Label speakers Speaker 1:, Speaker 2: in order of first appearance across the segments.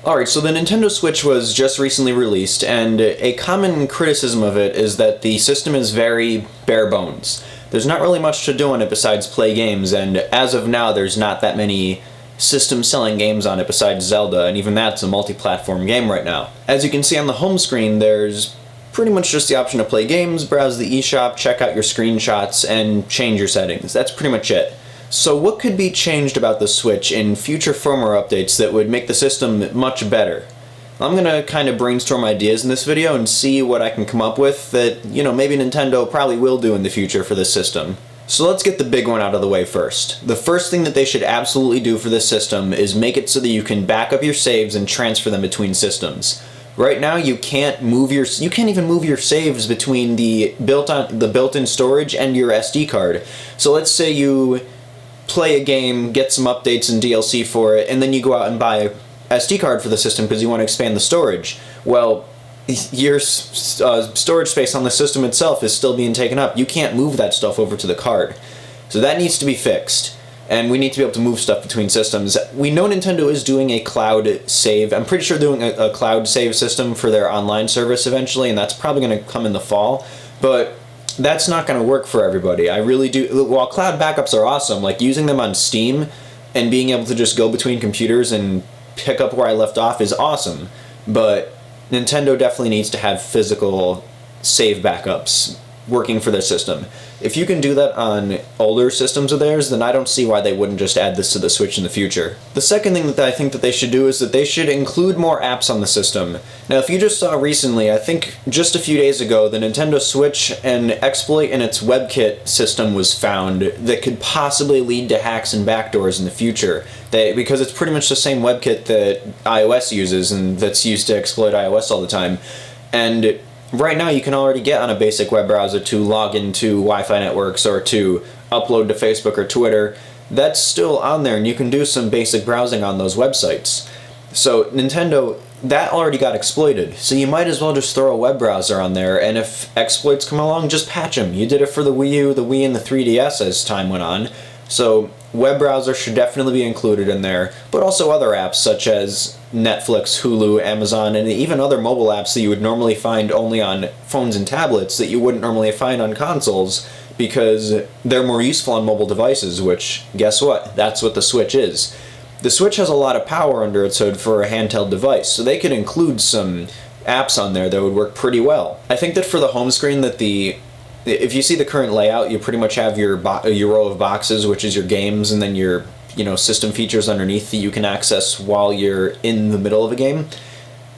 Speaker 1: Alright, so the Nintendo Switch was just recently released, and a common criticism of it is that the system is very bare bones. There's not really much to do on it besides play games, and as of now there's not that many system-selling games on it besides Zelda, and even that's a multi-platform game right now. As you can see on the home screen, there's pretty much just the option to play games, browse the eShop, check out your screenshots, and change your settings. That's pretty much it. So what could be changed about the Switch in future firmware updates that would make the system much better? I'm gonna kind of brainstorm ideas in this video and see what I can come up with that, maybe Nintendo probably will do in the future for this system. So let's get the big one out of the way first. The first thing that they should absolutely do for this system is make it so that you can back up your saves and transfer them between systems. Right now you can't even move your saves between the built-in storage and your SD card. So let's say you play a game, get some updates and DLC for it, and then you go out and buy a SD card for the system because you want to expand the storage. Well, your storage space on the system itself is still being taken up. You can't move that stuff over to the card. So that needs to be fixed. And we need to be able to move stuff between systems. We know Nintendo is doing a cloud save. I'm pretty sure doing a cloud save system for their online service eventually, and that's probably going to come in the fall. But that's not going to work for everybody. I really do. While cloud backups are awesome, like using them on Steam and being able to just go between computers and pick up where I left off is awesome. But Nintendo definitely needs to have physical save backups working for their system. If you can do that on older systems of theirs, then I don't see why they wouldn't just add this to the Switch in the future. The second thing that I think that they should do is that they should include more apps on the system. Now, if you just saw recently, I think just a few days ago, the Nintendo Switch, an exploit in its WebKit system was found that could possibly lead to hacks and backdoors in the future. Because it's pretty much the same WebKit that iOS uses and that's used to exploit iOS all the time. And right now you can already get on a basic web browser to log into Wi-Fi networks or to upload to Facebook or Twitter. That's still on there and you can do some basic browsing on those websites. So Nintendo, that already got exploited. So you might as well just throw a web browser on there, and if exploits come along, just patch them. You did it for the Wii U, the Wii, and the 3DS as time went on. So web browser should definitely be included in there, but also other apps such as Netflix, Hulu, Amazon, and even other mobile apps that you would normally find only on phones and tablets that you wouldn't normally find on consoles because they're more useful on mobile devices, which, guess what? That's what the Switch is. The Switch has a lot of power under its hood for a handheld device, so they could include some apps on there that would work pretty well. I think that for the home screen if you see the current layout, you pretty much have your row of boxes, which is your games, and then your system features underneath that you can access while you're in the middle of a game.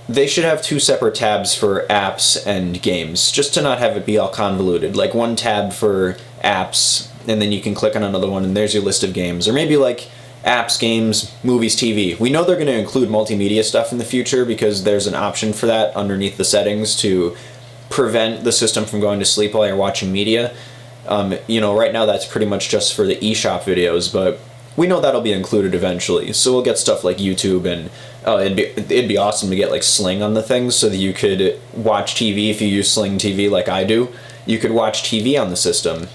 Speaker 1: They should have two separate tabs for apps and games, just to not have it be all convoluted. Like one tab for apps, and then you can click on another one, and there's your list of games. Or maybe like apps, games, movies, TV. We know they're going to include multimedia stuff in the future because there's an option for that underneath the settings to prevent the system from going to sleep while you're watching media. Right now that's pretty much just for the eShop videos, but we know that'll be included eventually. So we'll get stuff like YouTube, and it'd be awesome to get like Sling on the things so that you could watch TV if you use Sling TV like I do. You could watch TV on the system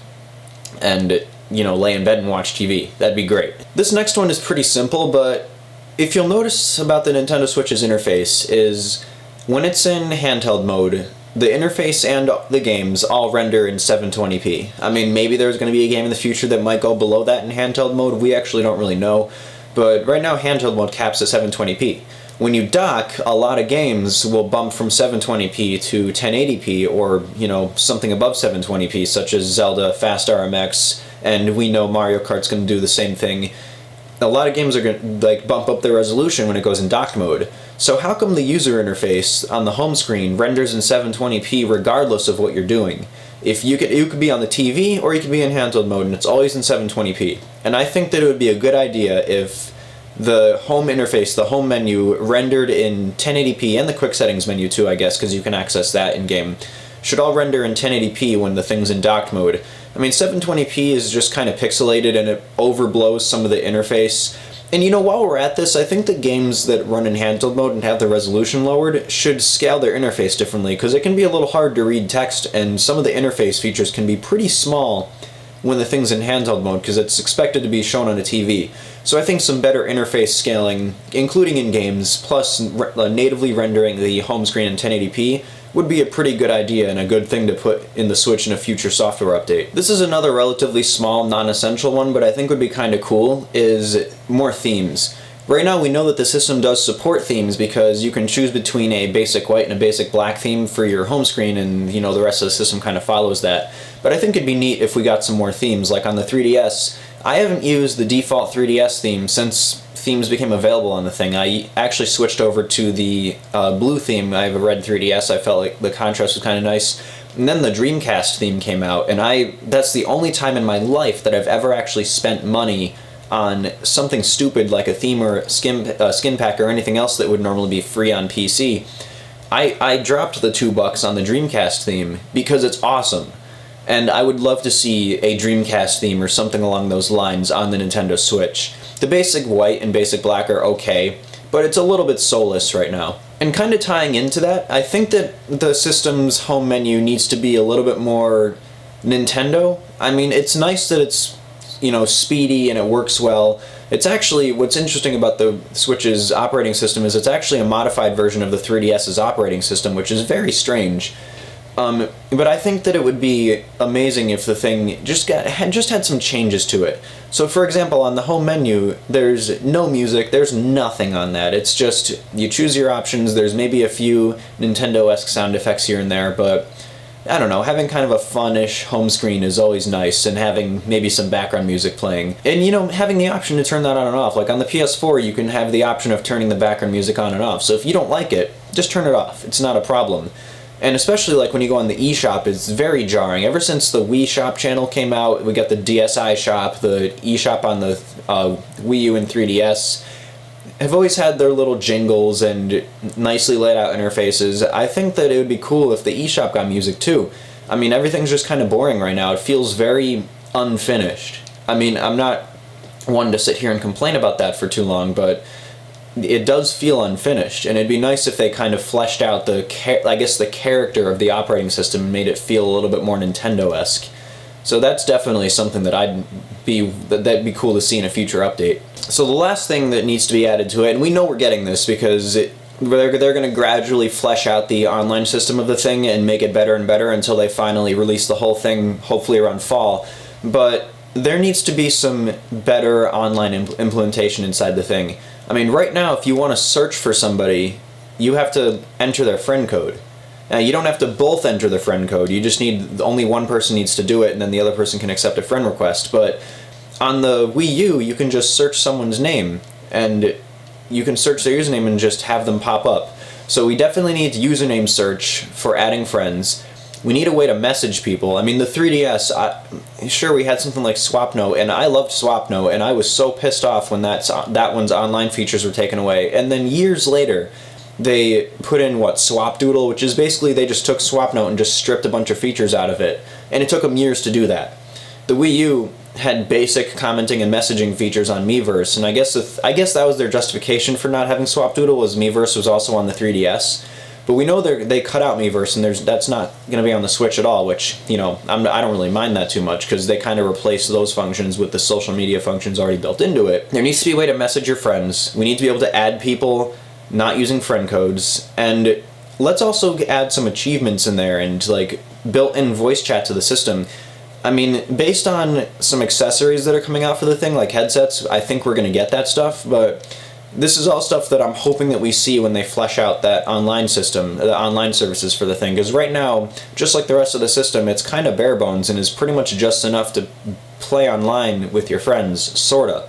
Speaker 1: and lay in bed and watch TV. That'd be great. This next one is pretty simple, but if you'll notice about the Nintendo Switch's interface is when it's in handheld mode, the interface and the games all render in 720p. I mean, maybe there's going to be a game in the future that might go below that in handheld mode. We actually don't really know. But right now, handheld mode caps at 720p. When you dock, a lot of games will bump from 720p to 1080p or, something above 720p, such as Zelda, Fast RMX, and we know Mario Kart's going to do the same thing. A lot of games are going to bump up their resolution when it goes in dock mode. So how come the user interface on the home screen renders in 720p regardless of what you're doing? If you could be on the TV or you could be in handheld mode and it's always in 720p. And I think that it would be a good idea if the home interface, the home menu, rendered in 1080p, and the quick settings menu too, I guess, because you can access that in-game, should all render in 1080p when the thing's in docked mode. I mean, 720p is just kind of pixelated and it overblows some of the interface. And while we're at this, I think the games that run in handheld mode and have the resolution lowered should scale their interface differently, because it can be a little hard to read text, and some of the interface features can be pretty small when the thing's in handheld mode, because it's expected to be shown on a TV. So I think some better interface scaling, including in games, plus natively rendering the home screen in 1080p, would be a pretty good idea and a good thing to put in the Switch in a future software update. This is another relatively small, non-essential one, but I think would be kind of cool, is more themes. Right now we know that the system does support themes because you can choose between a basic white and a basic black theme for your home screen, and the rest of the system kind of follows that. But I think it'd be neat if we got some more themes, like on the 3DS. I haven't used the default 3DS theme since themes became available on the thing. I actually switched over to the blue theme. I have a red 3DS. I felt like the contrast was kind of nice. And then the Dreamcast theme came out, and that's the only time in my life that I've ever actually spent money on something stupid like a theme or skin pack or anything else that would normally be free on PC. I dropped the $2 on the Dreamcast theme because it's awesome. And I would love to see a Dreamcast theme or something along those lines on the Nintendo Switch. The basic white and basic black are okay, but it's a little bit soulless right now. And kind of tying into that, I think that the system's home menu needs to be a little bit more Nintendo. I mean, it's nice that it's speedy and it works well. It's actually, what's interesting about the Switch's operating system is it's actually a modified version of the 3DS's operating system, which is very strange. But I think that it would be amazing if the thing just had some changes to it. So for example, on the home menu, there's no music, there's nothing on that. It's just, you choose your options, there's maybe a few Nintendo-esque sound effects here and there, but I don't know, having kind of a fun-ish home screen is always nice, and having maybe some background music playing. And having the option to turn that on and off. Like on the PS4, you can have the option of turning the background music on and off. So if you don't like it, just turn it off. It's not a problem. And especially like when you go on the eShop, it's very jarring. Ever since the Wii Shop channel came out, we got the DSi Shop, the eShop on the Wii U and 3DS, have always had their little jingles and nicely laid out interfaces. I think that it would be cool if the eShop got music too. I mean, everything's just kind of boring right now. It feels very unfinished. I mean, I'm not one to sit here and complain about that for too long, but it does feel unfinished, and it'd be nice if they kind of fleshed out the character of the operating system and made it feel a little bit more Nintendo-esque. So that's definitely something that that'd be cool to see in a future update. So the last thing that needs to be added to it, and we know we're getting this because they're going to gradually flesh out the online system of the thing and make it better and better until they finally release the whole thing, hopefully around fall. But there needs to be some better online implementation inside the thing. I mean, right now, if you want to search for somebody, you have to enter their friend code. Now, you don't have to both enter the friend code. You just only one person needs to do it, and then the other person can accept a friend request. But on the Wii U, you can just search someone's name, and you can search their username and just have them pop up. So we definitely need username search for adding friends. We need a way to message people. I mean, the 3DS, sure, we had something like SwapNote, and I loved SwapNote, and I was so pissed off when that one's online features were taken away. And then years later, they put in, Swapdoodle, which is basically they just took SwapNote and just stripped a bunch of features out of it. And it took them years to do that. The Wii U had basic commenting and messaging features on Miiverse, and I guess that was their justification for not having Swapdoodle, was Miiverse was also on the 3DS. But we know they cut out Miiverse, and that's not going to be on the Switch at all, which, I don't really mind that too much, because they kind of replace those functions with the social media functions already built into it. There needs to be a way to message your friends. We need to be able to add people not using friend codes, and let's also add some achievements in there and, built-in voice chat to the system. I mean, based on some accessories that are coming out for the thing, like headsets, I think we're going to get that stuff, but this is all stuff that I'm hoping that we see when they flesh out that online system, the online services for the thing, because right now, just like the rest of the system, it's kind of bare bones and is pretty much just enough to play online with your friends, sorta.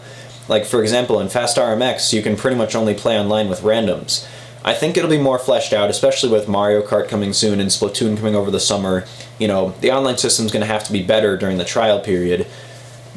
Speaker 1: Like, for example, in Fast RMX, you can pretty much only play online with randoms. I think it'll be more fleshed out, especially with Mario Kart coming soon and Splatoon coming over the summer. The online system's going to have to be better during the trial period.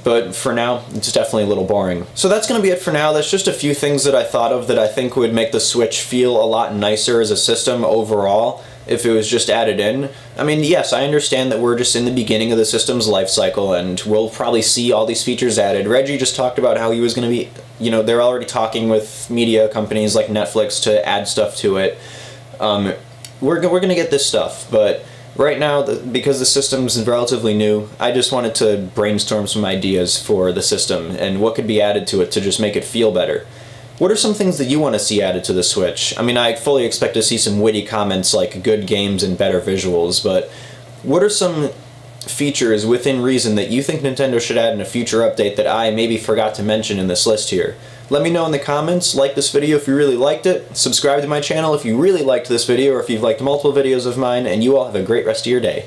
Speaker 1: But for now, it's definitely a little boring. So that's going to be it for now. That's just a few things that I thought of that I think would make the Switch feel a lot nicer as a system overall if it was just added in. I mean, yes, I understand that we're just in the beginning of the system's life cycle, and we'll probably see all these features added. Reggie just talked about how he was going to be, they're already talking with media companies like Netflix to add stuff to it. We're going to get this stuff, but Right now, because the system's relatively new, I just wanted to brainstorm some ideas for the system and what could be added to it to just make it feel better. What are some things that you want to see added to the Switch? I mean, I fully expect to see some witty comments like good games and better visuals, but what are some features within reason that you think Nintendo should add in a future update that I maybe forgot to mention in this list here? Let me know in the comments, like this video if you really liked it, subscribe to my channel if you really liked this video or if you've liked multiple videos of mine, and you all have a great rest of your day.